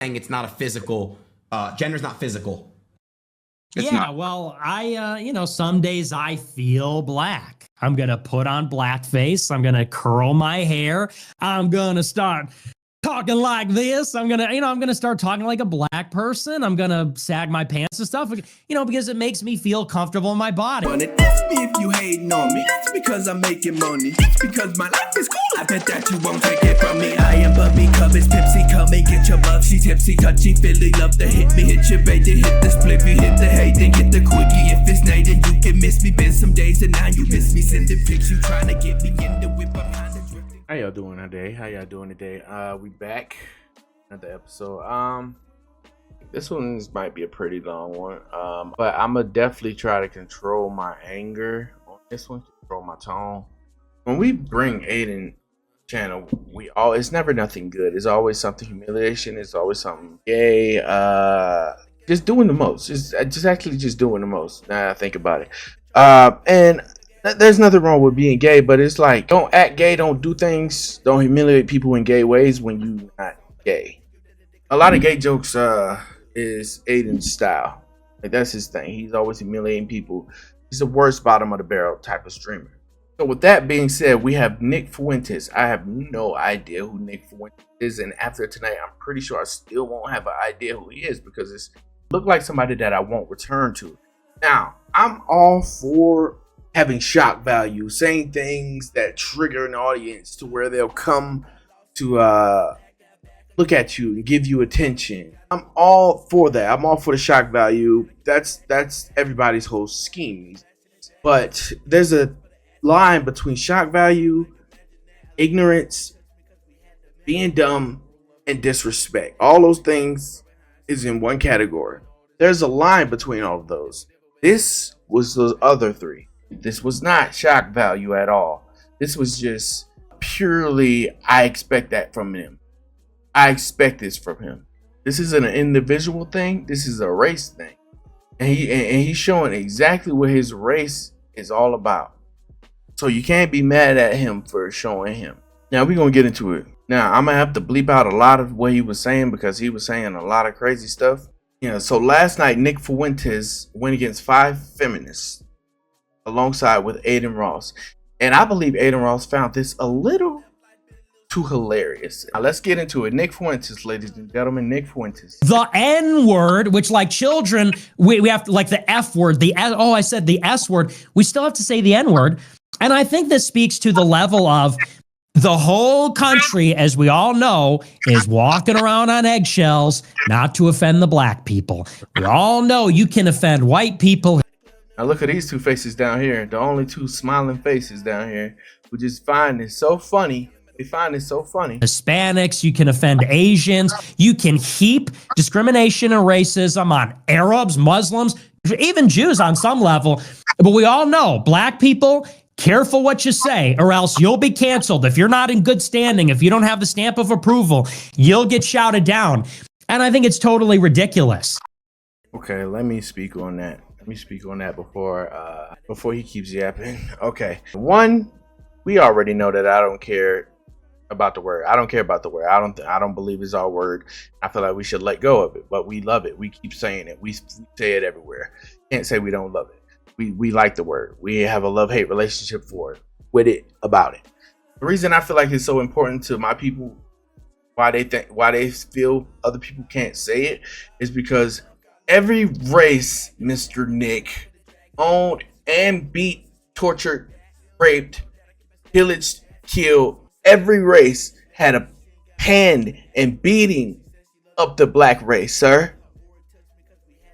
saying it's not a physical, gender's not physical. It's not. Well, some days I feel black. I'm going to put on blackface. I'm going to curl my hair. I'm going to start talking like this. I'm going to start talking like a black person. I'm going to sag my pants and stuff, because it makes me feel comfortable in my body. But it is me if you hating on me. It's because I'm making money. It's because my life is cool. I bet that you won't take it from me. I am Bubby Covers, Pepsi. Come and get your love. She tipsy, touchy, Philly. Love to hit me, hit your bait, then hit the split. You hit the hate, then get the quickie. If it's night, then you can miss me. Been some days and now you miss me. Sending pics, you trying to get me in the whip. I'm kind of drifting. How y'all doing today? We back. Another episode. This one might be a pretty long one. But I'ma definitely try to control my anger on this one, control my tone. When we bring Adin channel, it's never nothing good. It's always something humiliation, it's always something gay, just doing the most. Just doing the most. Now I think about it. And there's nothing wrong with being gay, but it's like, don't act gay, don't do things, don't humiliate people in gay ways when you're not gay. A lot of gay jokes is Adin's style. Like, that's his thing. He's always humiliating people. He's the worst bottom of the barrel type of streamer. So with that being said, we have Nick Fuentes. I have no idea who Nick Fuentes is, and after tonight, I'm pretty sure I still won't have an idea who he is, because it looked like somebody that I won't return to. Now, I'm all for having shock value, saying things that trigger an audience to where they'll come to look at you and give you attention. I'm all for that. I'm all for the shock value. That's everybody's whole scheme. But there's a line between shock value, ignorance, being dumb, and disrespect. All those things is in one category. There's a line between all of those. This was those other three. This was not shock value at all. This was just purely, I expect that from him. I expect this from him. This isn't an individual thing. This is a race thing. And he's showing exactly what his race is all about. So you can't be mad at him for showing him. Now we're going to get into it. Now I'm going to have to bleep out a lot of what he was saying, because he was saying a lot of crazy stuff. So last night, Nick Fuentes went against 5 feminists alongside with Adin Ross. And I believe Adin Ross found this a little too hilarious. Now let's get into it. Nick Fuentes, ladies and gentlemen, Nick Fuentes. The N word, which like children, we have to, like the F word, I said the S word. We still have to say the N word. And I think this speaks to the level of the whole country, as we all know, is walking around on eggshells not to offend the black people. We all know you can offend white people. Now look at these two faces down here. The only two smiling faces down here, who just find it so funny. They find it so funny. Hispanics, you can offend Asians. You can heap discrimination and racism on Arabs, Muslims, even Jews on some level. But we all know, black people, careful what you say, or else you'll be canceled. If you're not in good standing, if you don't have the stamp of approval, you'll get shouted down. And I think it's totally ridiculous. Okay, let me speak on that. Before he keeps yapping. Okay. One, we already know that I don't care about the word. I don't care about the word. I don't believe it's our word. I feel like we should let go of it, but we love it. We keep saying it. We say it everywhere. Can't say we don't love it. We like the word. We have a love-hate relationship with it, about it. The reason I feel like it's so important to my people, why they feel other people can't say it, is because every race, Mr. Nick, owned and beat, tortured, raped, pillaged, killed. Every race had a hand in beating up the black race, sir.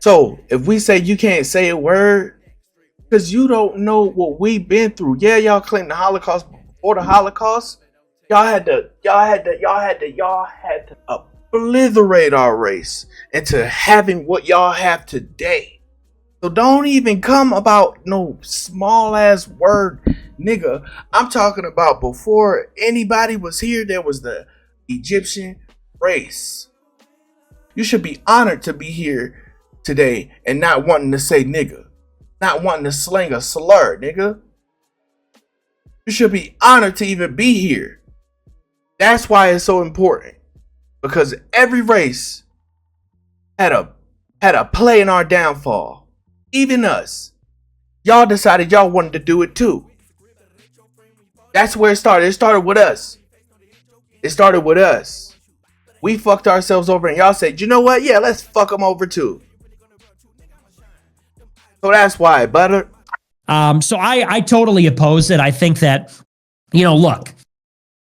So if we say you can't say a word because you don't know what we've been through. Yeah, y'all claim the Holocaust, but before the Holocaust, y'all had to obliterate our race into having what y'all have today. So don't even come about no small ass word, nigga. I'm talking about before anybody was here, there was the Egyptian race. You should be honored to be here today and not wanting to say nigga. Not wanting to slang a slur, nigga. You should be honored to even be here. That's why it's so important. Because every race had a play in our downfall. Even us. Y'all decided y'all wanted to do it too. That's where it started. It started with us. It started with us. We fucked ourselves over and y'all said, you know what? Yeah, let's fuck them over too. So that's why, butter. So I totally oppose it. I think that, look,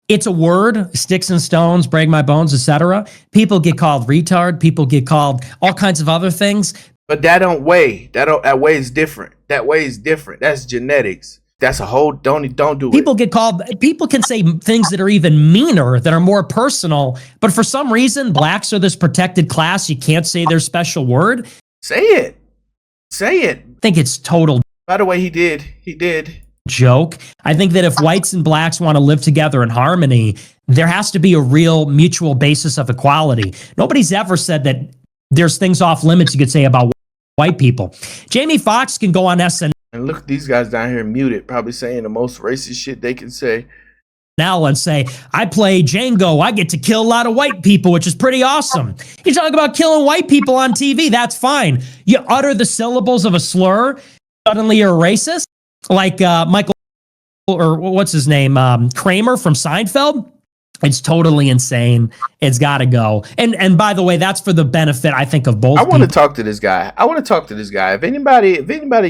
it's a word, sticks and stones, break my bones, etc. People get called retard. People get called all kinds of other things. But that don't weigh. That way is different. That way is different. That's genetics. That's a whole don't do People it. get called, people can say things that are even meaner, that are more personal. But for some reason, blacks are this protected class. You can't say their special word. Say it. Say it. I think it's total By the way, he did. joke. I think that if whites and blacks want to live together in harmony, there has to be a real mutual basis of equality. Nobody's ever said that there's things off limits you could say about white people. Jamie Foxx can go on SNL And look at these guys down here muted, probably saying the most racist shit they can say. and say, I play Django, I get to kill a lot of white people, which is pretty awesome. You talk about killing white people on TV, that's fine. You utter the syllables of a slur, suddenly you're a racist? Like Michael, or what's his name, Kramer from Seinfeld? It's totally insane. It's got to go. And by the way, that's for the benefit, I think, of both. I want to talk to this guy. If anybody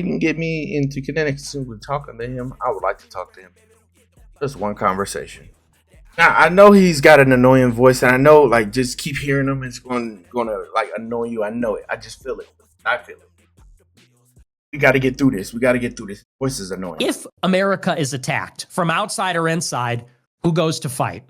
can get me into connection with talking to him, I would like to talk to him. Just one conversation. Now I know he's got an annoying voice, and I know like just keep hearing him, it's gonna like annoy you. I know it. I just feel it. I feel it. We got to get through this. Voice is annoying. If America is attacked from outside or inside, who goes to fight?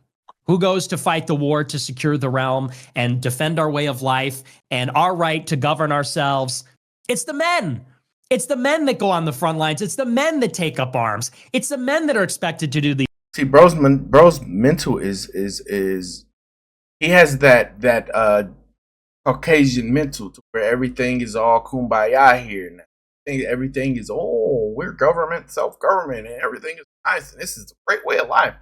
Who goes to fight the war to secure the realm and defend our way of life and our right to govern ourselves? It's the men. It's the men that go on the front lines. It's the men that take up arms. It's the men that are expected to do these. See, bro's mental is he has that Caucasian mental to where everything is all kumbaya here now. Everything is we're government, self-government, and everything is nice, and this is a great way of life.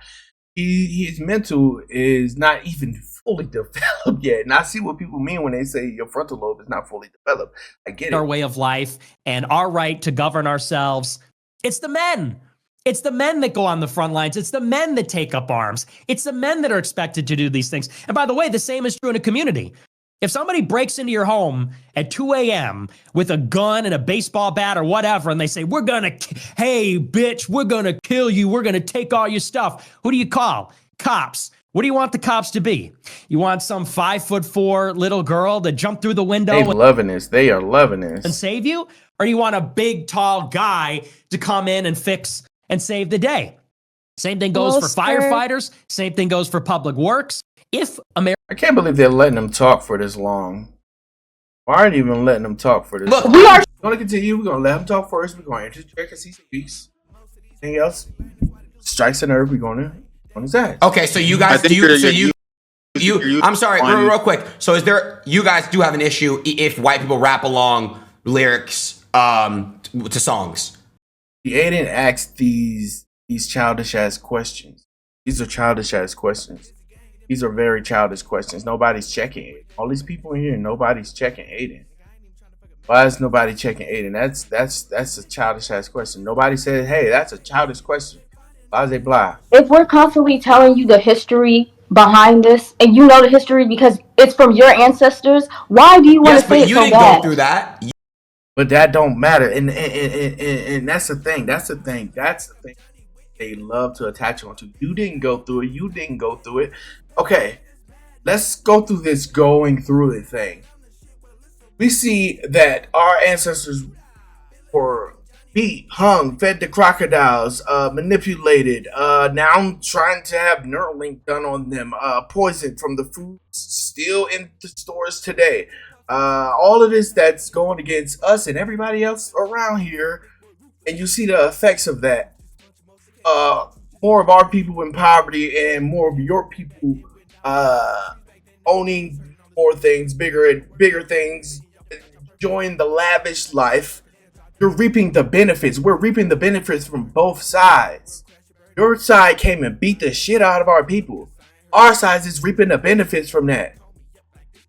His mental is not even fully developed yet, and I see what people mean when they say your frontal lobe is not fully developed. I get it. Our way of life and our right to govern ourselves. It's the men. It's the men that go on the front lines. It's the men that take up arms. It's the men that are expected to do these things. And by the way, the same is true in a community. If somebody breaks into your home at 2 a.m. with a gun and a baseball bat or whatever, and they say, hey, bitch, we're going to kill you. We're going to take all your stuff. Who do you call? Cops. What do you want the cops to be? You want some 5'4" little girl to jump through the window? They are loving this. And save you? Or do you want a big, tall guy to come in and fix and save the day? Same thing goes for firefighters. Same thing goes for public works. If America... I can't believe they're letting them talk for this long. Why aren't you even letting them talk for this Look, long? We're going to continue. We're going to let him talk first. We're going to interject as he speaks. Anything else? Strikes a nerve. We're going to... on his ass. Okay, so you guys I'm sorry, real quick. So you guys do have an issue if white people rap along lyrics to songs? Adin asked these childish ass questions. These are childish ass questions. These are very childish questions. Nobody's checking it. All these people in here, nobody's checking Adin. Why is nobody checking Adin? That's a childish ass question. Nobody said, hey, that's a childish question. Blah, blah. If we're constantly telling you the history behind this, and you know the history because it's from your ancestors, why do you want to say it so bad? Yes, but you didn't go through that. But that don't matter, and that's the thing. That's the thing. They love to attach onto. You didn't go through it. Okay, let's go through this going through it thing. We see that our ancestors were beat, hung, fed to crocodiles, manipulated. Now I'm trying to have Neuralink done on them. Poisoned from the food still in the stores today. All of this that's going against us and everybody else around here, and you see the effects of that. More of our people in poverty and more of your people owning more things, bigger things, enjoying the lavish life. You're reaping the benefits. We're reaping the benefits from both sides. Your side came and beat the shit out of our people. Our side is reaping the benefits from that.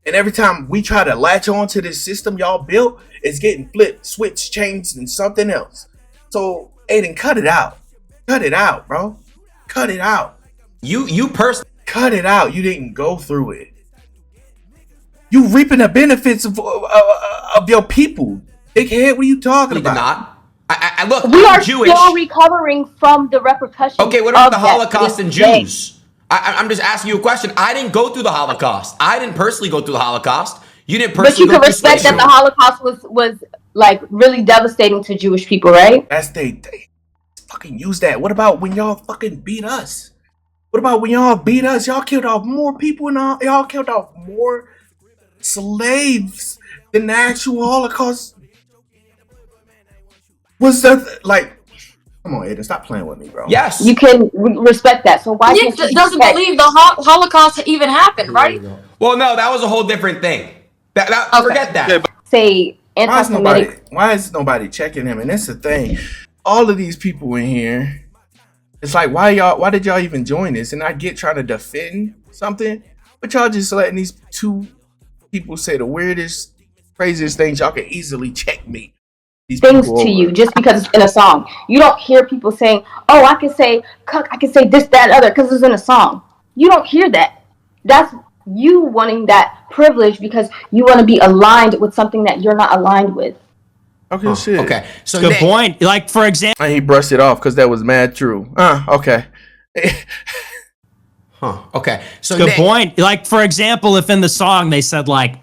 And every time we try to latch on to this system y'all built, it's getting flipped, switched, changed, and something else. So, Adin, cut it out. Cut it out, bro. Cut it out. You personally cut it out. You didn't go through it. You reaping the benefits of your people. Dickhead, what are you talking about? did not. I look. We I'm are Jewish. still recovering from the repercussions. Okay, what about the that Holocaust and today. Jews? I'm just asking you a question. I didn't go through the Holocaust. I didn't personally go through the Holocaust. You didn't But you personally can go through respect that slavery. the Holocaust was like really devastating to Jewish people, right? That's they fucking use that. What about when y'all fucking beat us? What about when y'all beat us? Y'all killed off more people and y'all killed off more slaves than the actual Holocaust. Was that like? Come on, Adin, stop playing with me, bro. Yes, You can respect that. So why Nick can't you doesn't respect- believe the Holocaust even happened, right? Well, no, that was a whole different thing. Okay. Forget that. Yeah, but say anti-Semitic? why is nobody checking him? And that's the thing. All of these people in here, it's like, why did y'all even join this? And I get trying to defend something, but y'all just letting these two people say the weirdest, craziest things. Y'all can easily checkmate these Things people to over. you just because it's in a song. You don't hear people saying, "Oh, I can say cuck, I can say this, that, and other," because it's in a song. You don't hear that. That's you wanting that privilege because you want to be aligned with something that you're not aligned with. Okay, shit. Okay, so Good Nick, point. Like, for example, And he brushed it off because that was mad true. Okay. Okay, so good Nick, point. Like, for example, if in the song they said, like,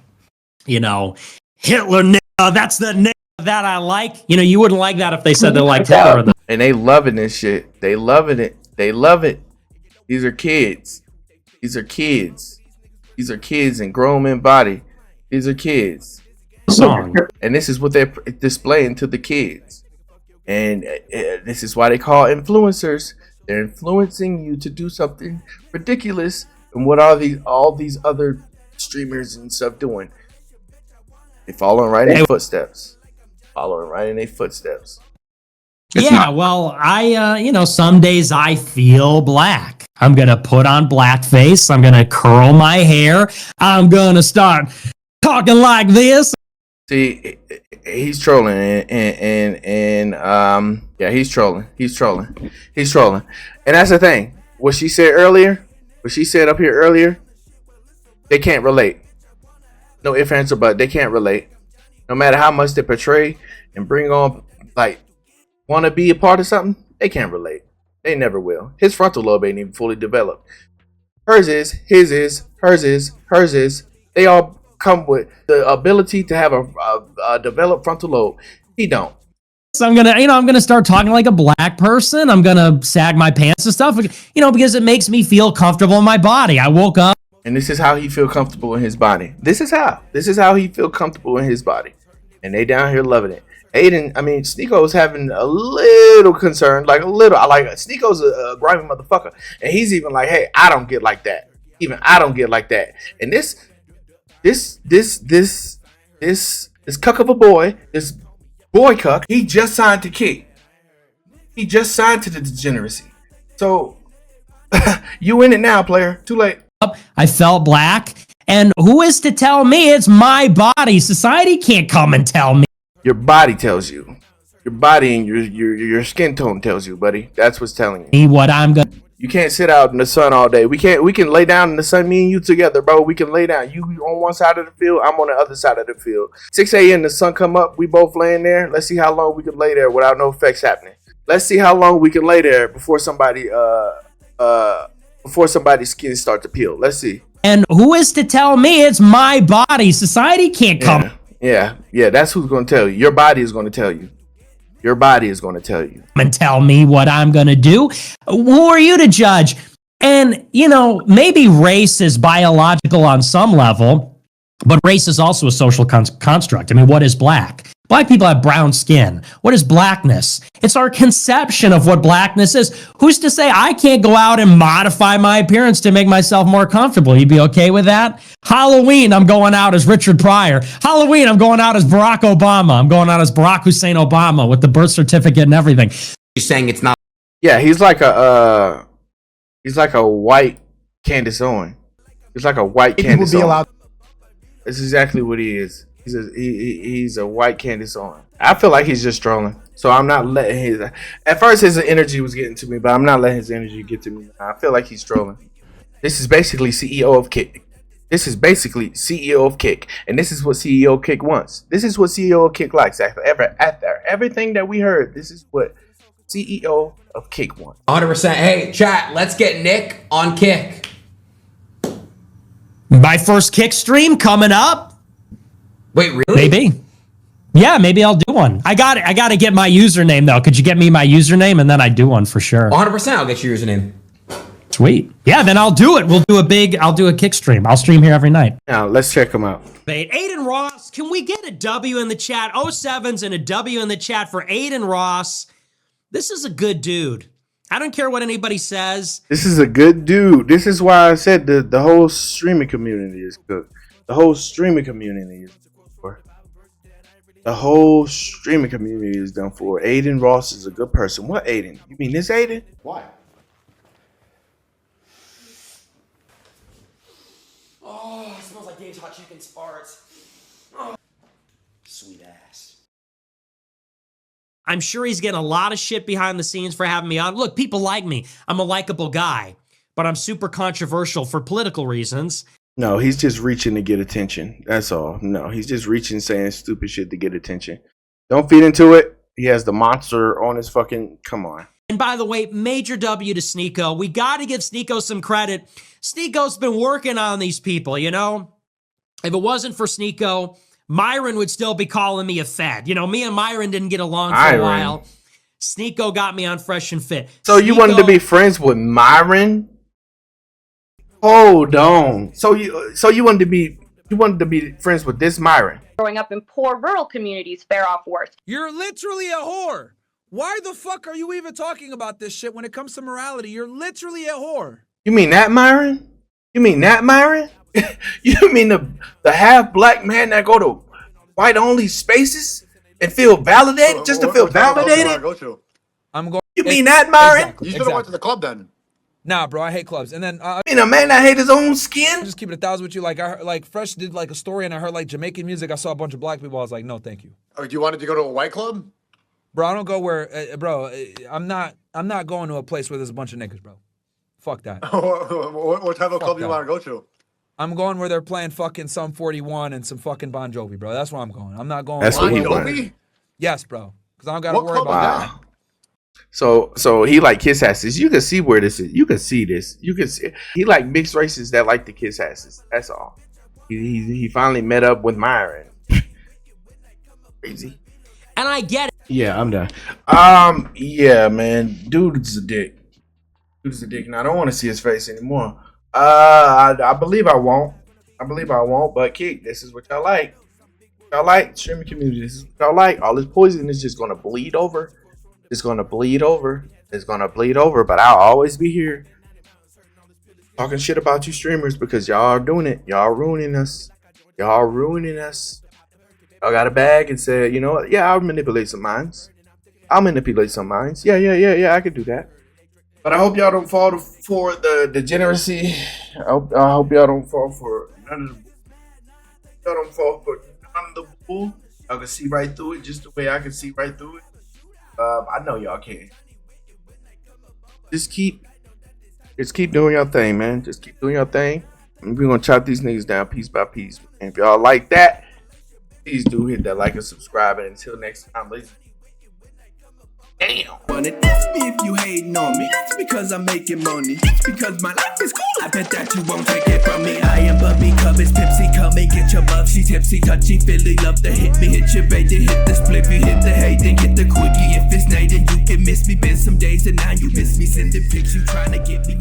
you know, Hitler, that's the nigga that I like. You know, you wouldn't like that if they said they liked Hitler. And they loving this shit. They loving it. They love it. These are kids. These are kids. These are kids in grown men body. These are kids. Song. And this is what they're displaying to the kids. And this is why they call influencers. They're influencing you to do something ridiculous. And what are all these other streamers and stuff doing? They following right in their footsteps. Following right in their footsteps. Well, I, some days I feel black. I'm going to put on blackface. I'm going to curl my hair. I'm going to start talking like this. See, he's trolling, and yeah, he's trolling. He's trolling. And that's the thing. What she said earlier, what she said up here earlier, they can't relate. No ifs, ands, or buts. They can't relate. No matter how much they portray and bring on, like, want to be a part of something, they can't relate. They never will. His frontal lobe ain't even fully developed. Hers is, his is, hers is, hers is. They all come with the ability to have a developed frontal lobe. He don't. So I'm gonna start talking like a black person. I'm gonna sag my pants and stuff, because it makes me feel comfortable in my body. I woke up. And this is how he feel comfortable in his body. This is how he feel comfortable in his body. And they down here loving it. Sneako's having a little concern, like a little. Sneako's a grimy motherfucker, and he's even like, "Hey, I don't get like that. Even I don't get like that." And this cuck of a boy, this boy cuck, he just signed to Kick. He just signed to the degeneracy. So you in it now, player. Too late. I felt black, and who is to tell me it's my body? Society can't come and tell me. Your body tells you. Your body and your skin tone tells you, buddy. That's what's telling you. What I'm gonna. You can't sit out in the sun all day. We can lay down in the sun, me and you together, bro. We can lay down. You on one side of the field, I'm on the other side of the field. 6 a.m. the sun come up, we both laying there. Let's see how long we can lay there without no effects happening. Let's see how long we can lay there before somebody's skin start to peel. Let's see. And who is to tell me it's my body? Society can't come. Yeah, that's who's going to tell you. Your body is going to tell you. Your body is going to tell you. And tell me what I'm going to do. Who are you to judge? And, maybe race is biological on some level, but race is also a social construct. I mean, what is black? Black people have brown skin. What is blackness? It's our conception of what blackness is. Who's to say I can't go out and modify my appearance to make myself more comfortable? You'd be okay with that? Halloween, I'm going out as Richard Pryor. Halloween, I'm going out as Barack Obama. I'm going out as Barack Hussein Obama with the birth certificate and everything. You're saying it's not. Yeah, he's like a white Candace Owen. He's like a white Candace Owen. That's exactly what he is. He's a white Candace on. I feel like he's just trolling. So I'm not letting his. At first, his energy was getting to me, but I'm not letting his energy get to me. I feel like he's trolling. This is basically CEO of Kick. This is basically CEO of Kick, and this is what CEO of Kick wants. This is what CEO of Kick likes. After everything that we heard, this is what CEO of Kick wants. 100%. Hey, chat, let's get Nick on Kick. My first Kick stream coming up. Wait, really? Maybe. Yeah, maybe I'll do one. I got to get my username though. Could you get me my username and then I do one for sure? 100%. I'll get your username. Sweet. Yeah, then I'll do it. I'll do a Kick stream. I'll stream here every night. Now let's check him out. Adin Ross, can we get a W in the chat? 07s and a W in the chat for Adin Ross. This is a good dude. I don't care what anybody says. This is a good dude. This is why I said the whole streaming community is good. The whole streaming community is for. The whole streaming community is done for. Adin Ross is a good person. What Adin? You mean this Adin? Why? Oh, it smells like Dave's hot chicken farts. Oh. Sweet ass. I'm sure he's getting a lot of shit behind the scenes for having me on. Look, people like me. I'm a likable guy, but I'm super controversial for political reasons. No, he's just reaching to get attention. That's all. No, he's just reaching, saying stupid shit to get attention. Don't feed into it. He has the monster on his fucking. Come on. And by the way, major W to Sneako. We got to give Sneako some credit. Sneako's been working on these people, you know? If it wasn't for Sneako, Myron would still be calling me a fed. You know, me and Myron didn't get along for a while. Sneako got me on Fresh and Fit. So you wanted to be friends with Myron? Hold on. So you wanted to be friends with this Myron? Growing up in poor rural communities fare off worse. You're literally a whore. Why the fuck are you even talking about this shit when it comes to morality? You're literally a whore. You mean that Myron? You mean that Myron? You mean the half black man that go to white only spaces and feel validated just to feel validated? I'm going. You mean that Myron? Exactly, You should have went to the club then. Nah, bro, I hate clubs. And then You mean a man that hate his own skin? just keep it 1,000 with you. Like I heard, like Fresh did like a story, and I heard like Jamaican music. I saw a bunch of black people. I was like, no, thank you, Oh, you wanted to go to a white club? bro. I don't go where, I'm not going to a place where there's a bunch of niggas, bro. Fuck that. What type of club do you that. want to go to? I'm going where they're playing fucking Sum 41 and some fucking Bon Jovi, bro. That's where I'm going. I'm not going. That's Bon what we Jovi? Yes, bro. Because I don't got to What worry club about is that. Wow. So he like kiss asses. You can see where this is. You can see this. You can see he like mixed races that like to kiss asses. That's all. He finally met up with Myron. Crazy. And I get it. Yeah, I'm done. Yeah, man. Dude's a dick. Dude's a dick. And I don't want to see his face anymore. I believe I won't. But Kick, this is what y'all like. Y'all like streaming community. This is what y'all like. All this poison is just gonna bleed over. It's gonna bleed over. But I'll always be here talking shit about you streamers because y'all are doing it. Y'all ruining us. Y'all got a bag and said, you know what? Yeah, I'll manipulate some minds. Yeah, I could do that. But I hope y'all don't fall for the degeneracy. I hope y'all don't fall for none of the bull. Y'all can see right through it just the way I can see right through it. I know y'all can. Just keep doing your thing, man. Just keep doing your thing. And we're gonna chop these niggas down piece by piece. And if y'all like that, please do hit that like and subscribe. And until next time, ladies. Damn. Wanna test me if you hating on me. It's because I'm making money. It's because my life is cool. I bet that you won't take it from me. I am Bubby Cubbies, Pepsi. Come and get your love. She tipsy, touchy, feely. Love to hit me, hit your bait, then hit the split. You hit the hate, then get the quickie. If it's night, then you can miss me. Been some days and now you miss me. Sending pics, you trying to get me.